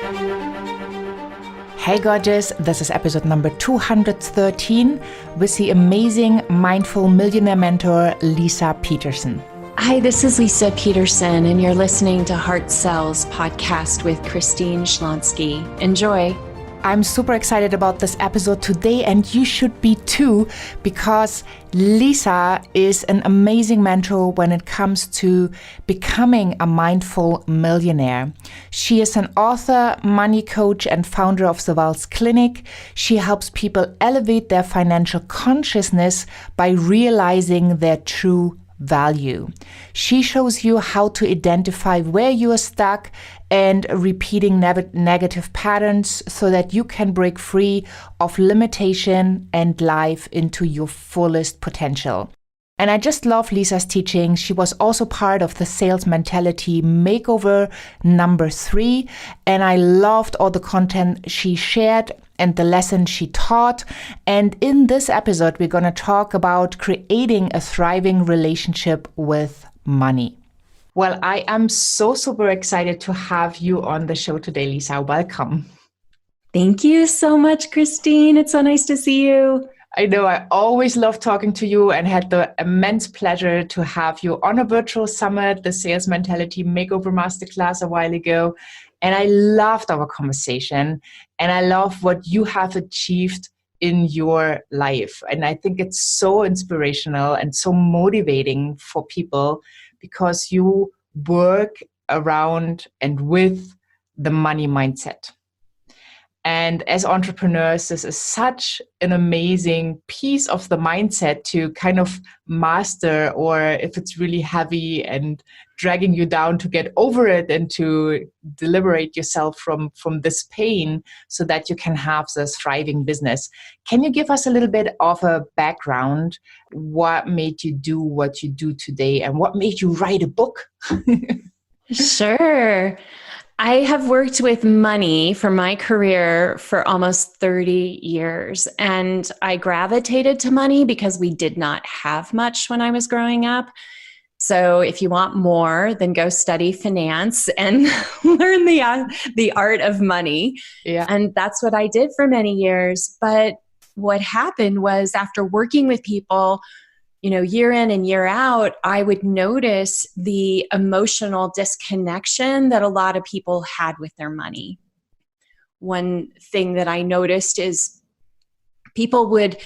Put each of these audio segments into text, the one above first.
Hey gorgeous, this is episode number 213 with the amazing mindful millionaire mentor, Leisa Peterson. Hi, this is Leisa Peterson, and you're listening to Heart Sells podcast with Christine Schlonski. Enjoy. I'm super excited about this episode today, and you should be too, because Leisa is an amazing mentor when it comes to becoming a mindful millionaire. She is an author, money coach, and founder of the Wealth Clinic. She helps people elevate their financial consciousness by realizing their true value. She shows you how to identify where you are stuck and repeating negative patterns so that you can break free of limitation and live into your fullest potential. And I just love Leisa's teaching. She was also part of the Sales Mentality Makeover number 3. And I loved all the content she shared and the lesson she taught. And in this episode, we're going to talk about creating a thriving relationship with money. Well, I am so super excited to have you on the show today, Leisa. Welcome. Thank you so much, Christine. It's so nice to see you. I know I always love talking to you and had the immense pleasure to have you on a virtual summit, the Sales Mentality Makeover Masterclass a while ago. And I loved our conversation and I love what you have achieved in your life. And I think it's so inspirational and so motivating for people because you work around and with the money mindset. And as entrepreneurs, this is such an amazing piece of the mindset to kind of master, or if it's really heavy and dragging you down, to get over it and to liberate yourself from this pain so that you can have this thriving business. Can you give us a little bit of a background? What made you do what you do today and what made you write a book? Sure. I have worked with money for my career for almost 30 years, and I gravitated to money because we did not have much when I was growing up. So if you want more, then go study finance and learn the art of money. Yeah. And that's what I did for many years. But what happened was, after working with people, year in and year out, I would notice the emotional disconnection that a lot of people had with their money. One thing that I noticed is people would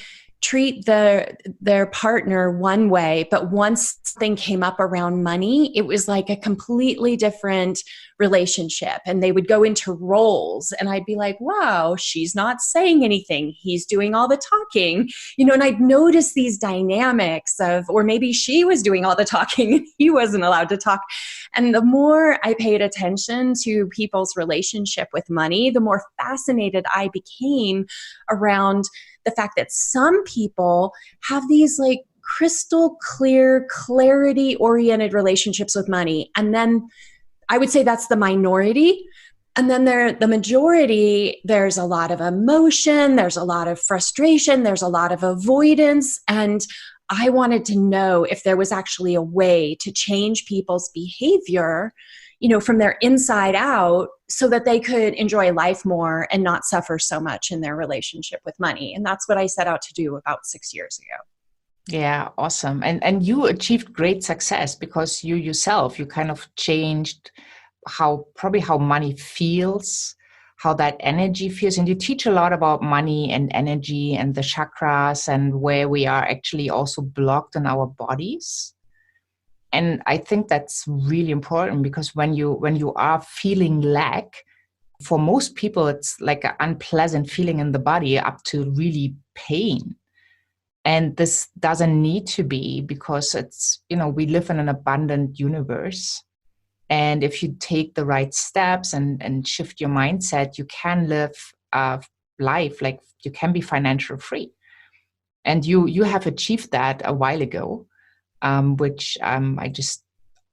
treat their partner one way, but once something came up around money, it was like a completely different relationship. And they would go into roles, and I'd be like, wow, she's not saying anything. He's doing all the talking, and I'd notice these dynamics or maybe she was doing all the talking and he wasn't allowed to talk. And the more I paid attention to people's relationship with money, the more fascinated I became around the fact that some people have these like crystal clear, clarity-oriented relationships with money. And then I would say that's the minority. And then the majority, there's a lot of emotion, there's a lot of frustration, there's a lot of avoidance. And I wanted to know if there was actually a way to change people's behavior, from their inside out, so that they could enjoy life more and not suffer so much in their relationship with money. And that's what I set out to do about 6 years ago. Yeah, awesome. And you achieved great success because you yourself, you kind of changed how money feels, how that energy feels. And you teach a lot about money and energy and the chakras and where we are actually also blocked in our bodies. And I think that's really important because when you are feeling lack, for most people, it's like an unpleasant feeling in the body up to really pain. And this doesn't need to be, because it's, we live in an abundant universe. And if you take the right steps and shift your mindset, you can live a life like you can be financial free. And you have achieved that a while ago. Which I just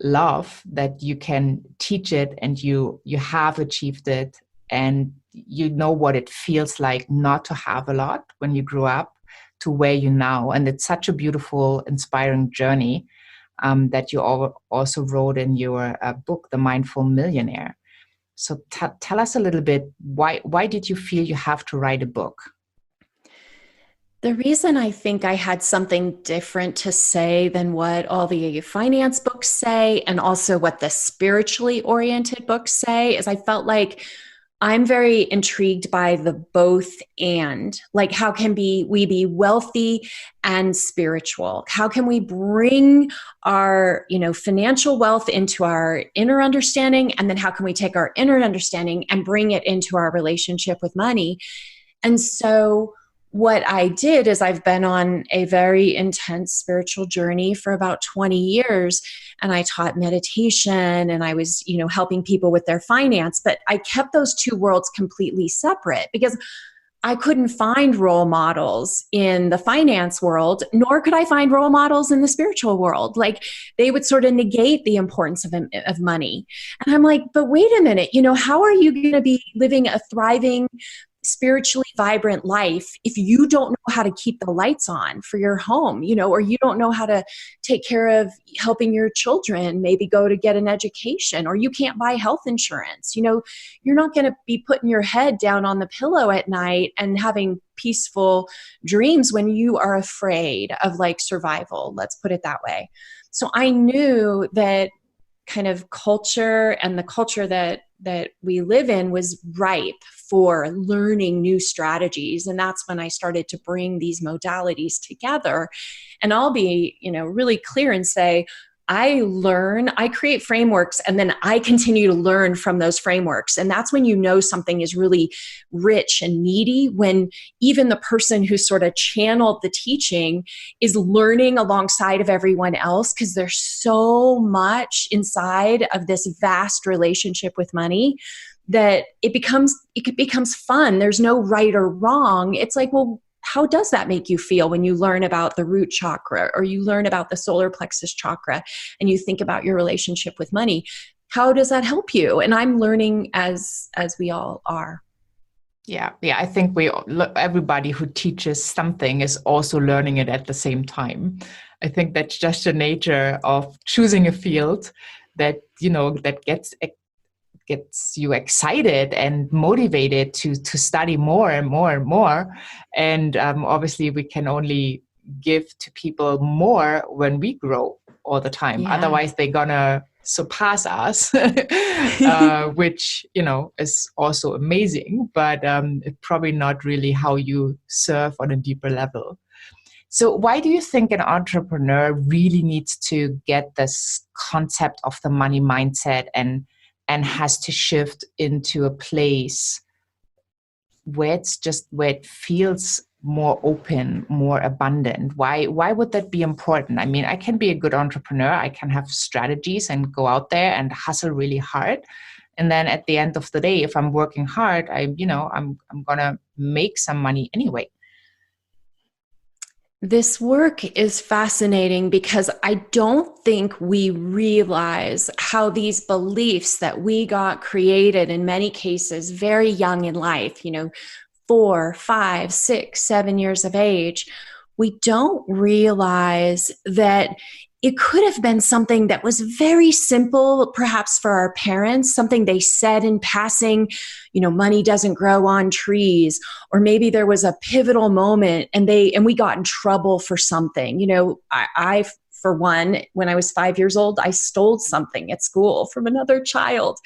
love that you can teach it and you have achieved it, and you know what it feels like not to have a lot when you grew up to where you now. And it's such a beautiful, inspiring journey that you also wrote in your book, The Mindful Millionaire. So tell us a little bit, why did you feel you have to write a book? The reason I think I had something different to say than what all the finance books say, and also what the spiritually oriented books say, is I felt like I'm very intrigued by the both and. Like, how can we be wealthy and spiritual? How can we bring our, financial wealth into our inner understanding? And then how can we take our inner understanding and bring it into our relationship with money? And so what I did is I've been on a very intense spiritual journey for about 20 years, and I taught meditation, and I was, helping people with their finance, but I kept those two worlds completely separate because I couldn't find role models in the finance world, nor could I find role models in the spiritual world. Like, they would sort of negate the importance of money. And I'm like, but wait a minute, how are you going to be living a thriving, spiritually vibrant life if you don't know how to keep the lights on for your home, or you don't know how to take care of helping your children maybe go to get an education, or you can't buy health insurance? You're not going to be putting your head down on the pillow at night and having peaceful dreams when you are afraid of survival, let's put it that way. So I knew that kind of culture, and the culture that we live in, was ripe for learning new strategies. And that's when I started to bring these modalities together. And I'll be, really clear and say, I create frameworks, and then I continue to learn from those frameworks. And that's when something is really rich and meaty, when even the person who sort of channeled the teaching is learning alongside of everyone else, because there's so much inside of this vast relationship with money that it becomes fun. There's no right or wrong. It's like, well, how does that make you feel when you learn about the root chakra, or you learn about the solar plexus chakra, and you think about your relationship with money? How does that help you? And I'm learning as we all are. Yeah. I think everybody who teaches something is also learning it at the same time. I think that's just the nature of choosing a field that, that gets you excited and motivated to study more and more and more. And obviously we can only give to people more when we grow all the time. Yeah. Otherwise they're gonna surpass us, which, is also amazing, but it's probably not really how you serve on a deeper level. So why do you think an entrepreneur really needs to get this concept of the money mindset and has to shift into a place where it feels more open, more abundant? Why would that be important? I mean, I can be a good entrepreneur. I can have strategies and go out there and hustle really hard. And then at the end of the day, if I'm working hard, I'm gonna make some money anyway. This work is fascinating because I don't think we realize how these beliefs that we got created, in many cases very young in life, 4, 5, 6, 7 years of age, we don't realize that it could have been something that was very simple, perhaps for our parents, something they said in passing, money doesn't grow on trees, or maybe there was a pivotal moment and we got in trouble for something. I for one, when I was 5 years old, I stole something at school from another child.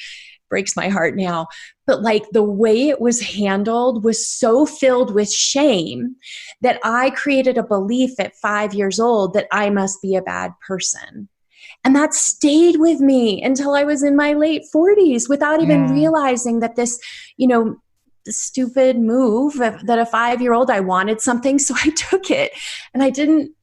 Breaks my heart now. But the way it was handled was so filled with shame that I created a belief at 5 years old that I must be a bad person. And that stayed with me until I was in my late 40s without even realizing that this, the stupid move that a 5-year-old, I wanted something, so I took it. And I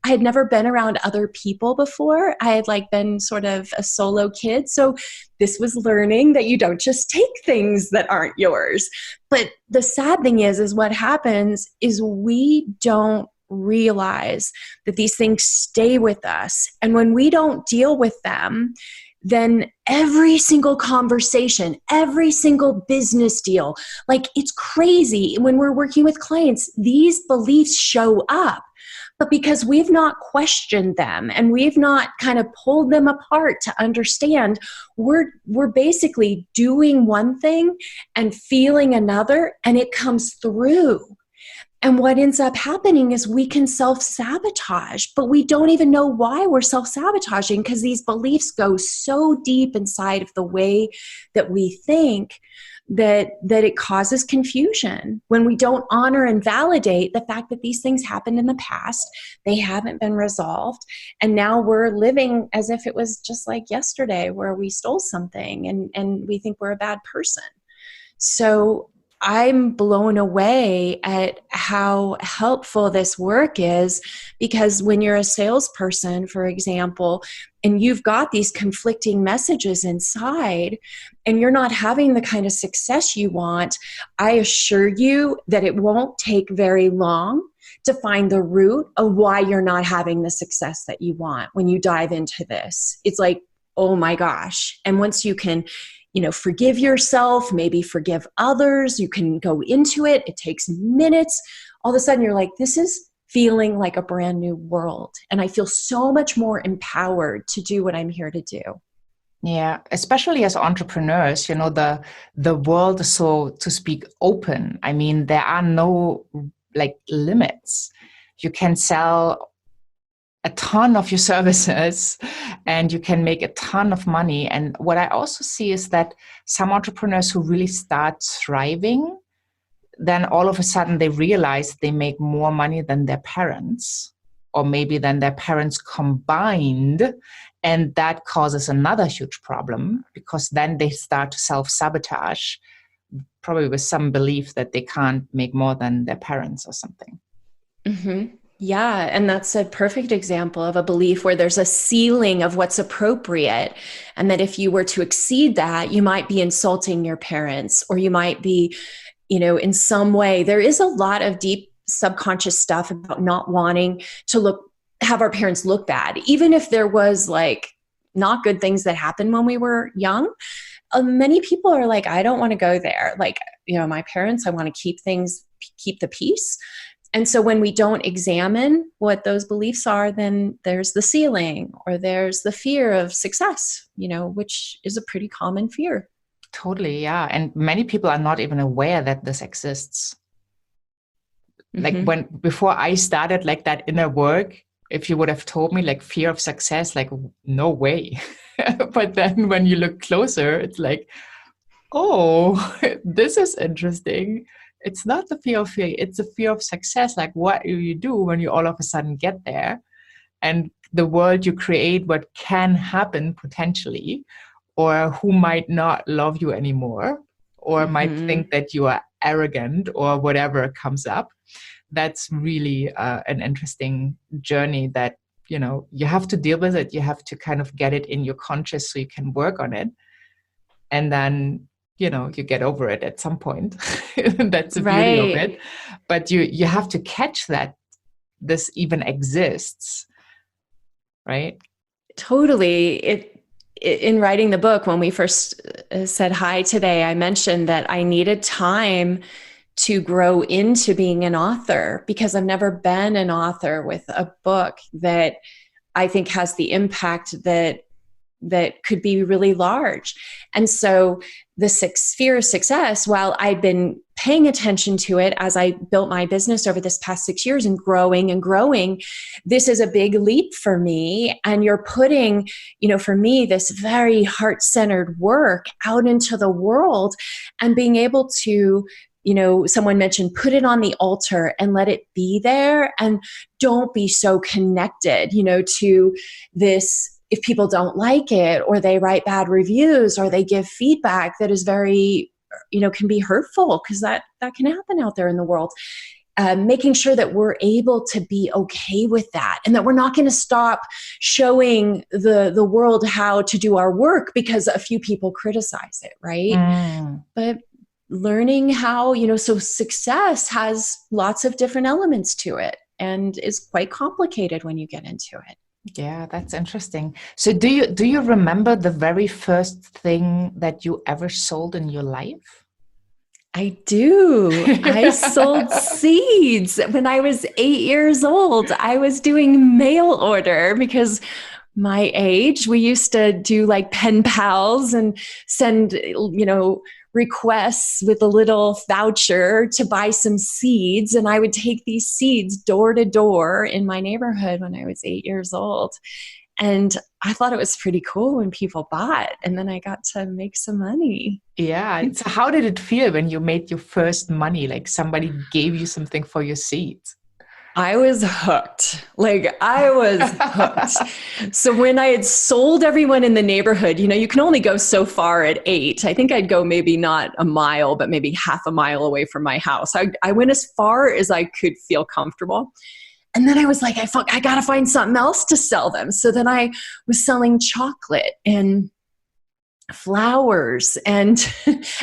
had never been around other people before. I had been sort of a solo kid. So this was learning that you don't just take things that aren't yours. But the sad thing is what happens is we don't realize that these things stay with us. And when we don't deal with them, then every single conversation, every single business deal, it's crazy. When we're working with clients, these beliefs show up. But because we've not questioned them and we've not kind of pulled them apart to understand, we're basically doing one thing and feeling another, and it comes through. And what ends up happening is we can self-sabotage, but we don't even know why we're self-sabotaging, because these beliefs go so deep inside of the way that we think that it causes confusion when we don't honor and validate the fact that these things happened in the past. They haven't been resolved. And now we're living as if it was just like yesterday where we stole something and we think we're a bad person. So I'm blown away at how helpful this work is, because when you're a salesperson, for example, and you've got these conflicting messages inside and you're not having the kind of success you want, I assure you that it won't take very long to find the root of why you're not having the success that you want when you dive into this. It's like, oh my gosh. And once you can forgive yourself, maybe forgive others, you can go into it. It takes minutes. All of a sudden you're like, this is feeling like a brand new world. And I feel so much more empowered to do what I'm here to do. Yeah, especially as entrepreneurs, the world is, so to speak, open. I mean, there are no limits. You can sell a ton of your services and you can make a ton of money. And what I also see is that some entrepreneurs who really start thriving, then all of a sudden they realize they make more money than their parents, or maybe than their parents combined. And that causes another huge problem, because then they start to self-sabotage, probably with some belief that they can't make more than their parents or something. Mm-hmm. Yeah. And that's a perfect example of a belief where there's a ceiling of what's appropriate. And that if you were to exceed that, you might be insulting your parents, or you might be, in some way. There is a lot of deep subconscious stuff about not wanting to have our parents look bad. Even if there was not good things that happened when we were young, many people are like, I don't want to go there. My parents, I want to keep the peace. And so when we don't examine what those beliefs are, then there's the ceiling, or there's the fear of success, which is a pretty common fear. Totally, yeah. And many people are not even aware that this exists. Mm-hmm. Before I started that inner work, if you would have told me fear of success, no way. But then when you look closer, it's oh, this is interesting. It's not the fear of fear, it's the fear of success. What do you do when you all of a sudden get there? And the world you create, what can happen potentially, or who might not love you anymore, or might think that you are arrogant, or whatever comes up. That's really an interesting journey that, you have to deal with it. You have to kind of get it in your conscious so you can work on it. And then you get over it at some point. That's the beauty of it. But you have to catch that this even exists, right? Totally. In writing the book, when we first said hi today, I mentioned that I needed time to grow into being an author, because I've never been an author with a book that I think has the impact that could be really large. And so the fear of success, while I'd been paying attention to it as I built my business over this past 6 years and growing, this is a big leap for me. And you're putting, for me, this very heart-centered work out into the world, and being able to, someone mentioned, put it on the altar and let it be there, and don't be so connected, to this. If people don't like it, or they write bad reviews, or they give feedback that is very, can be hurtful, because that can happen out there in the world. Making sure that we're able to be okay with that, and that we're not going to stop showing the world how to do our work because a few people criticize it, right? But learning how, so success has lots of different elements to it, and is quite complicated when you get into it. Yeah, that's interesting. So do you remember the very first thing that you ever sold in your life? I do. I sold seeds when I was 8 years old. I was doing mail order because my age, we used to do like pen pals and send, requests with a little voucher to buy some seeds. And I would take these seeds door to door in my neighborhood when I was 8 years old. And I thought it was pretty cool when people bought, and then I got to make some money. Yeah. So how did it feel when you made your first money? Like somebody gave you something for your seeds? I was hooked. Like I was hooked. So when I had sold everyone in the neighborhood, you can only go so far at 8. I think I'd go maybe not a mile, but maybe half a mile away from my house. I went as far as I could feel comfortable. And then I was like, I got to find something else to sell them. So then I was selling chocolate and flowers and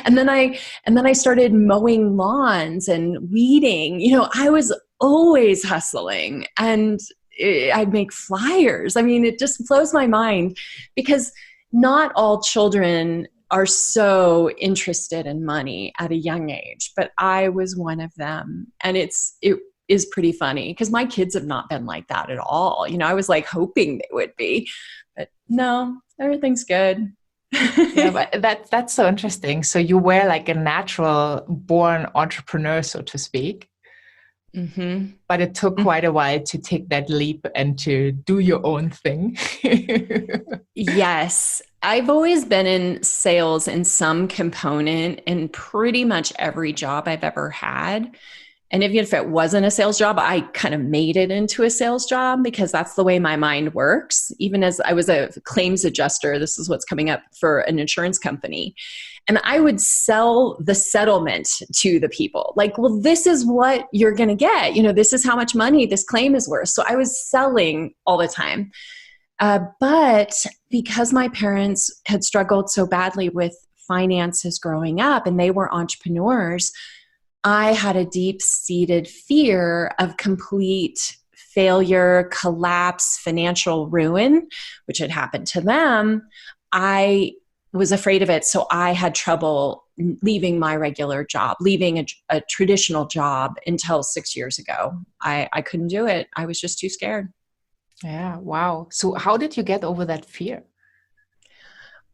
and then I started mowing lawns and weeding. I was always hustling, and I'd make flyers. I mean, it just blows my mind because not all children are so interested in money at a young age, but I was one of them. And it is pretty funny because my kids have not been like that at all. I was like hoping they would be, but no, everything's good. Yeah, but that's so interesting. So you were like a natural born entrepreneur, so to speak. Mm-hmm. But it took quite a while to take that leap and to do your own thing. Yes. I've always been in sales in some component in pretty much every job I've ever had. And even if it wasn't a sales job, I kind of made it into a sales job because that's the way my mind works. Even as I was a claims adjuster, this is what's coming up for an insurance company. And I would sell the settlement to the people. Like, well, this is what you're going to get. This is how much money this claim is worth. So I was selling all the time. But because my parents had struggled so badly with finances growing up and they were entrepreneurs, I had a deep-seated fear of complete failure, collapse, financial ruin, which had happened to them. I was afraid of it. So I had trouble leaving my regular job, leaving a traditional job until 6 years ago. I couldn't do it. I was just too scared. Yeah. Wow. So how did you get over that fear?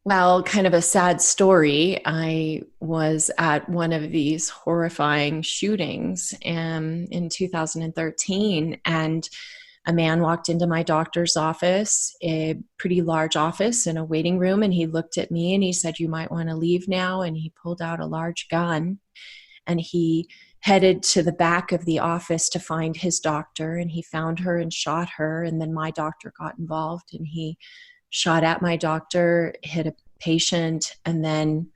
Well, kind of a sad story. I was at one of these horrifying shootings in 2013, and a man walked into my doctor's office, a pretty large office in a waiting room, and he looked at me and he said, "You might want to leave now." And he pulled out a large gun and he headed to the back of the office to find his doctor, and he found her and shot her. And then my doctor got involved and he shot at my doctor, hit a patient, and then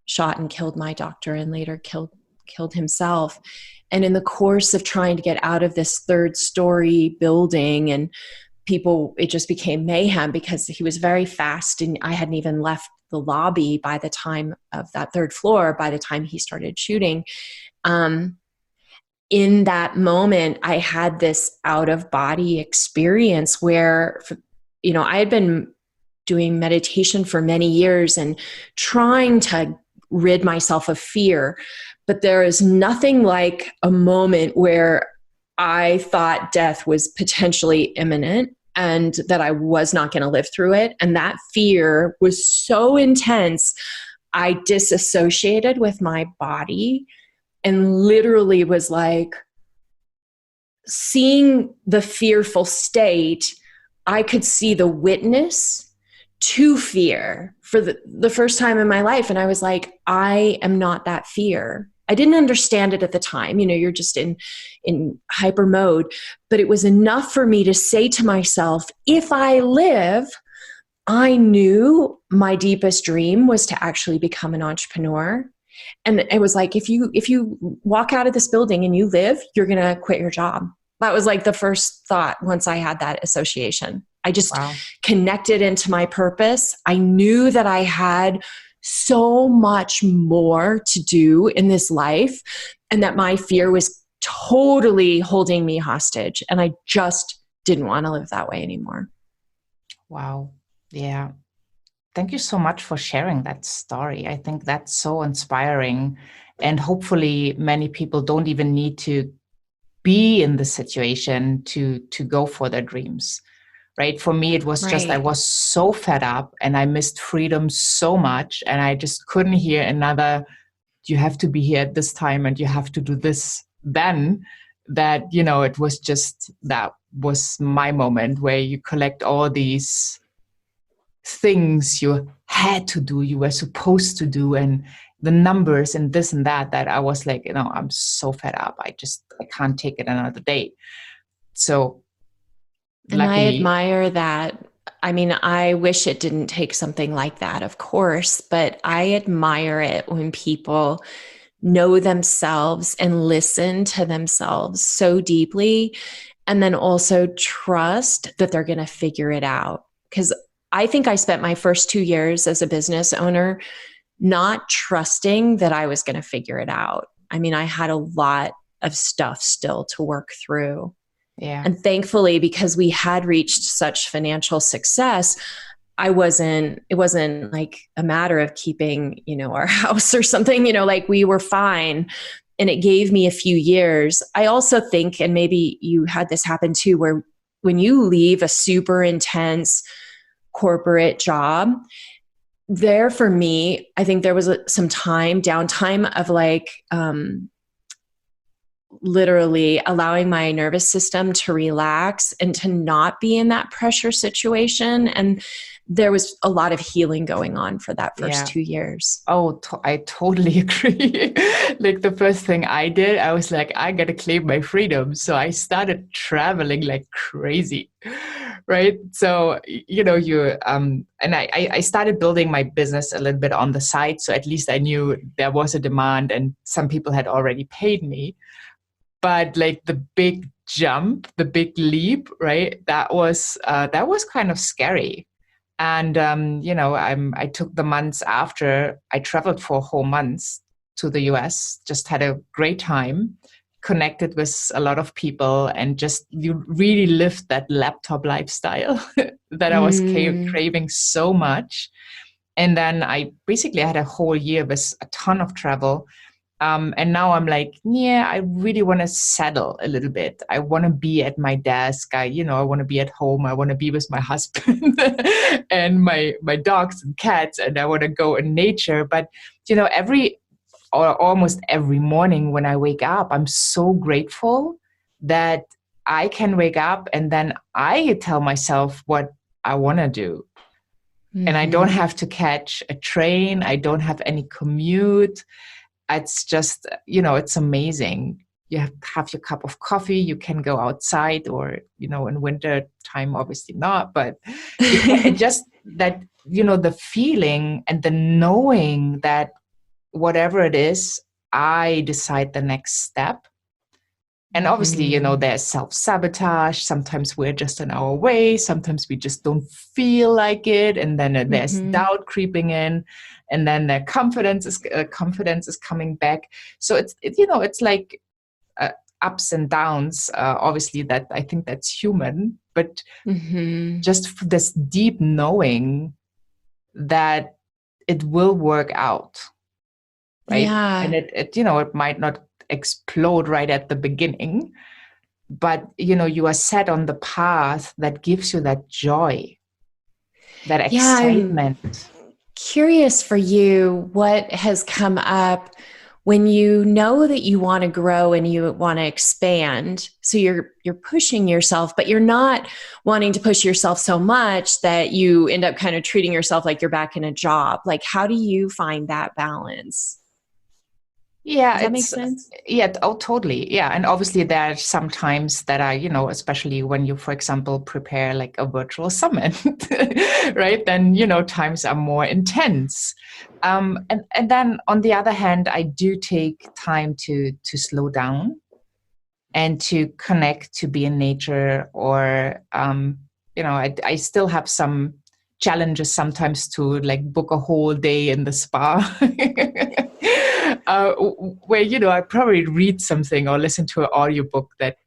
shot and killed my doctor and later killed himself. And in the course of trying to get out of this third-story building, and it just became mayhem because he was very fast and I hadn't even left the lobby by the time of that third floor, by the time he started shooting. In that moment, I had this out-of-body experience where, I had been doing meditation for many years and trying to rid myself of fear. But there is nothing like a moment where I thought death was potentially imminent and that I was not going to live through it. And that fear was so intense, I disassociated with my body and literally was like seeing the fearful state. I could see the witness to fear for the first time in my life. And I was like, I am not that fear. I didn't understand it at the time. You're just in hyper mode, but it was enough for me to say to myself, if I live, I knew my deepest dream was to actually become an entrepreneur. And it was like, if you walk out of this building and you live, you're going to quit your job. That was like the first thought once I had that association. I just connected into my purpose. I knew that I had so much more to do in this life and that my fear was totally holding me hostage. And I just didn't want to live that way anymore. Wow. Yeah. Thank you so much for sharing that story. I think that's so inspiring. And hopefully many people don't even need to be in the situation to go for their dreams. Right. For me, it was just, I Right. was so fed up and I missed freedom so much. And I just couldn't hear another, you have to be here at this time and you have to do this then, that, it was just, that was my moment where you collect all these things you had to do, you were supposed to do, and the numbers and this and that I was like, I'm so fed up. I can't take it another day. So And I luckily, admire that. I mean, I wish it didn't take something like that, of course, but I admire it when people know themselves and listen to themselves so deeply, and then also trust that they're going to figure it out. Because I think I spent my first 2 years as a business owner not trusting that I was going to figure it out. I mean, I had a lot of stuff still to work through. yeah. And thankfully, because we had reached such financial success, it wasn't like a matter of keeping, our house or something, like we were fine. And it gave me a few years. I also think, and maybe you had this happen too, where when you leave a super intense corporate job, there for me, I think there was some downtime of like, literally allowing my nervous system to relax and to not be in that pressure situation. And there was a lot of healing going on for that first 2 years. Oh, I totally agree. Like the first thing I did, I was like, I got to claim my freedom. So I started traveling like crazy. Right. So, and I started building my business a little bit on the side. So at least I knew there was a demand and some people had already paid me. But like the big jump, the big leap, right? That was kind of scary. And, I took the months after, I traveled for whole months to the US, just had a great time, connected with a lot of people, and just you really lived that laptop lifestyle that I was craving so much. And then I basically had a whole year with a ton of travel. And now I'm like, yeah, I really want to settle a little bit. I want to be at my desk. I want to be at home. I want to be with my husband and my dogs and cats, and I want to go in nature. But, almost every morning when I wake up, I'm so grateful that I can wake up and then I tell myself what I want to do. Mm-hmm. And I don't have to catch a train. I don't have any commute. It's just, it's amazing. You have your cup of coffee, you can go outside, or, in winter time, obviously not, but just that, the feeling and the knowing that whatever it is, I decide the next step. And obviously, there's self-sabotage. Sometimes we're just in our way. Sometimes we just don't feel like it. And then there's doubt creeping in. And then the confidence is coming back. So it's like ups and downs. Obviously, that I think that's human. But just this deep knowing that it will work out, right? Yeah. And it might not explode right at the beginning, but you are set on the path that gives you that joy, that excitement. I'm curious for you, what has come up when you know that you want to grow and you want to expand? So you're pushing yourself, but you're not wanting to push yourself so much that you end up kind of treating yourself like you're back in a job. Like, how do you find that balance? Yeah. Does that make sense? Yeah. Oh, totally. Yeah. And obviously there are some times that are, especially when you, for example, prepare like a virtual summit, right? Then, times are more intense. And then on the other hand, I do take time to slow down and to connect, to be in nature, or, I still have some challenges sometimes to like book a whole day in the spa. Where, I probably read something or listen to an audiobook that,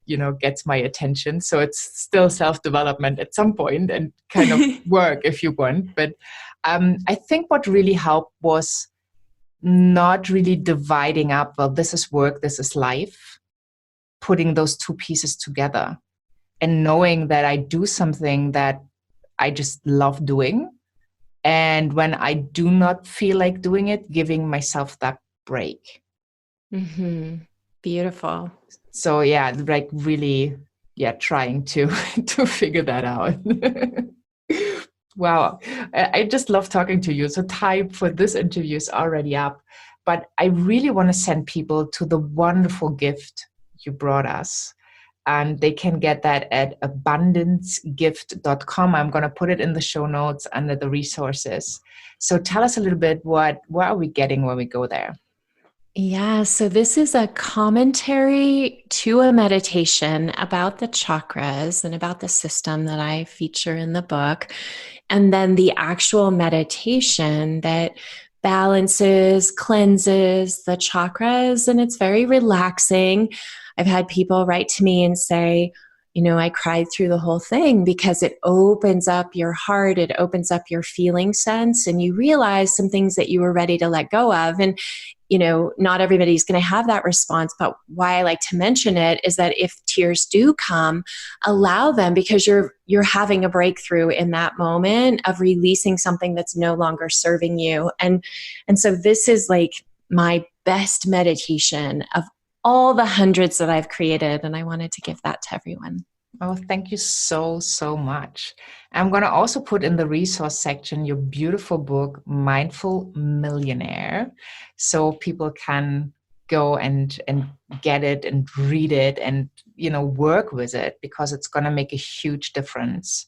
gets my attention. So it's still self-development at some point and kind of work if you want. But I think what really helped was not really dividing up, well, this is work, this is life, putting those two pieces together and knowing that I do something that I just love doing. And when I do not feel like doing it, giving myself that break. Mm-hmm. Beautiful. So yeah, like really, trying to figure that out. Wow. I just love talking to you. So time for this interview is already up, but I really want to send people to the wonderful gift you brought us. And they can get that at abundancegift.com. I'm going to put it in the show notes under the resources. So tell us a little bit, what are we getting when we go there? Yeah, so this is a commentary to a meditation about the chakras and about the system that I feature in the book. And then the actual meditation that balances, cleanses the chakras, and it's very relaxing. I've had people write to me and say, I cried through the whole thing because it opens up your heart, it opens up your feeling sense, and you realize some things that you were ready to let go of. And not everybody's going to have that response, but why I like to mention it is that if tears do come, allow them, because you're having a breakthrough in that moment of releasing something that's no longer serving you. And so this is like my best meditation of all the hundreds that I've created, and I wanted to give that to everyone. Oh, thank you so, so much. I'm going to also put in the resource section your beautiful book, Mindful Millionaire, so people can go and get it and read it and, work with it, because it's going to make a huge difference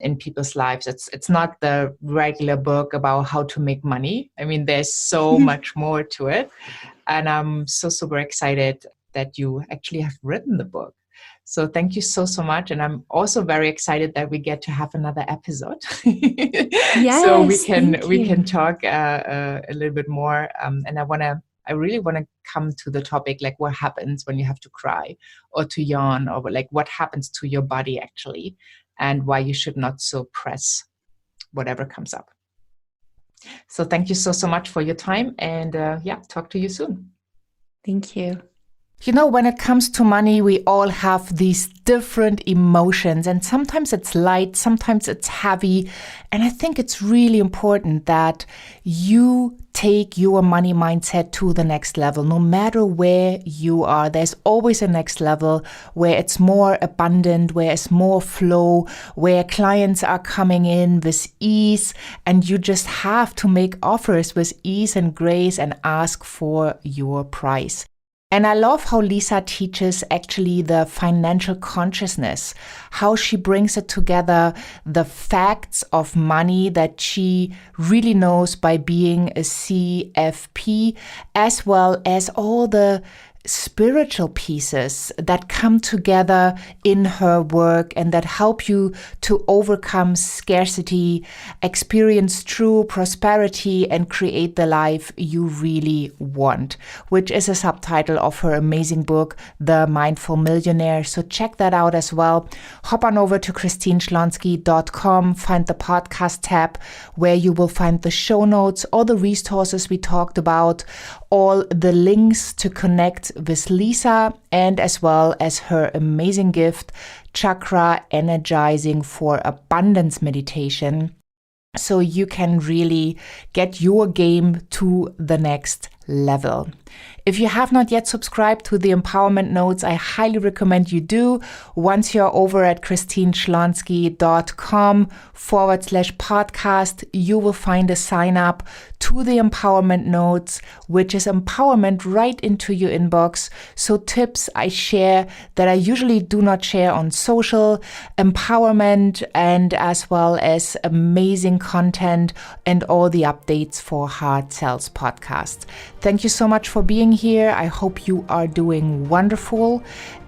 in people's lives. It's not the regular book about how to make money. I mean, there's so much more to it. And I'm so super excited that you actually have written the book. So thank you so, so much. And I'm also very excited that we get to have another episode. Yes, so we can talk a little bit more. And I really want to come to the topic, like what happens when you have to cry or to yawn, or like what happens to your body actually, and why you should not suppress whatever comes up. So thank you so, so much for your time, and talk to you soon. Thank you. When it comes to money, we all have these different emotions, and sometimes it's light, sometimes it's heavy. And I think it's really important that you take your money mindset to the next level. No matter where you are, there's always a next level where it's more abundant, where it's more flow, where clients are coming in with ease, and you just have to make offers with ease and grace and ask for your price. And I love how Leisa teaches actually the financial consciousness, how she brings it together, the facts of money that she really knows by being a CFP, as well as all the spiritual pieces that come together in her work and that help you to overcome scarcity, experience true prosperity, and create the life you really want, which is a subtitle of her amazing book, The Mindful Millionaire. So check that out as well. Hop on over to christineschlonski.com, find the podcast tab where you will find the show notes, all the resources we talked about, all the links to connect with Leisa, and as well as her amazing gift, Chakra Energizing for Abundance Meditation, so you can really get your game to the next level. If you have not yet subscribed to the Empowerment Notes, I highly recommend you do. Once you're over at christineschlonski.com/podcast, you will find a sign up to the Empowerment Notes, which is empowerment right into your inbox. So tips I share that I usually do not share on social, empowerment, and as well as amazing content and all the updates for Hard Sells podcast. Thank you so much for being here. I hope you are doing wonderful,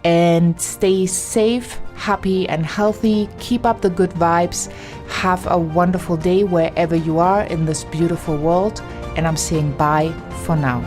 and stay safe, happy, and healthy. Keep up the good vibes. Have a wonderful day wherever you are in this beautiful world. And I'm saying bye for now.